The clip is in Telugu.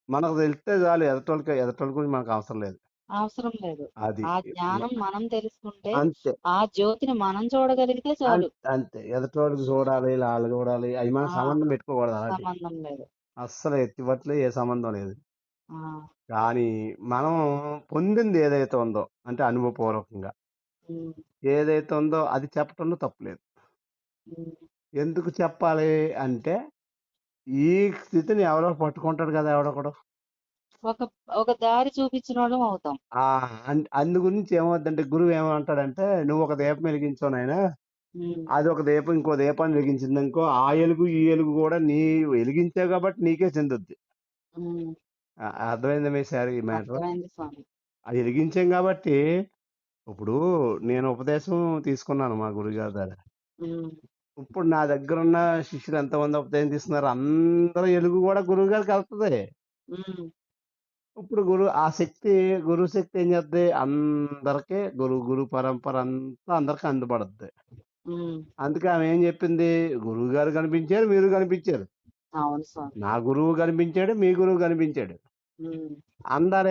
మనకు తెలిస్తే చాలు, ఎదుటోళ్ళ గురించి మనకు అవసరం లేదు. అవసరం లేదు. అది ఆ జ్ఞానం మనం తెలుసుకుంటే అంతే. ఆ జ్యోతిని మనం చూడగలిగితే చాలు. అంతే, ఎదుటోళ్ళకి చూడాలి, వాళ్ళు చూడాలి, అవి మన ఆ సంబంధం పెట్టుకోకూడదు. అలాంటి సంబంధం లేదు. అస్సలు ఎత్తిపట్లు ఏ సంబంధం లేదు. ఆ కానీ మనం పొందింది ఏదైతే ఉందో, అంటే అనుభవపూర్వకంగా ఉమ్, ఏదైతే ఉందో అది చెప్పటంలో తప్పులేదు. ఉమ్. ఎందుకు చెప్పాలి అంటే, ఈ స్థితిని ఎవరో పట్టుకుంటాడు కదా ఎవడొకడు. ఒక ఒక దారి చూపించిన వాళ్ళం అవుతాం. ఆ అందు గురించి ఏమవుద్దంటే, గురువు ఏమంటాడంటే, నువ్వు ఒక దీపం వెలిగించావు నాయనా, ఉమ్, అది ఒక దీపం ఇంకో దీపాన్ని వెలిగించింది అనుకో, ఆ ఎలుగు ఈ ఎలుగు కూడా నీ వెలిగించావు కాబట్టి నీకే చెందుద్ది. ఉమ్. అర్థమైందా మీ సార్ ఈ మ్యాటర్? అర్థమైంది స్వామి. అది వెలిగించాం కాబట్టి, ఇప్పుడు నేను ఉపదేశం తీసుకున్నాను మా గురుగారి దగ్గర. ఉమ్, ఇప్పుడు నా దగ్గర ఉన్న శిష్యులు ఎంతమంది ఉపదేశం తీసుకున్నారు, అందరూ ఎలుగు కూడా గురువు గారికి వెళ్తుంది. ఉమ్, ఇప్పుడు గురు శక్తి ఏం చేద్ది, అందరికీ గురు పరంపర అంతా అందరికి అందుపడుద్ది. ఉమ్. అందుకే ఆమె ఏం చెప్పింది, గురువు గారు కనిపించారు, మీరు కనిపించారు. అవును స్వామి. నా గురువు కనిపించాడు, మీ గురువు కనిపించాడు. ఉమ్, అందరు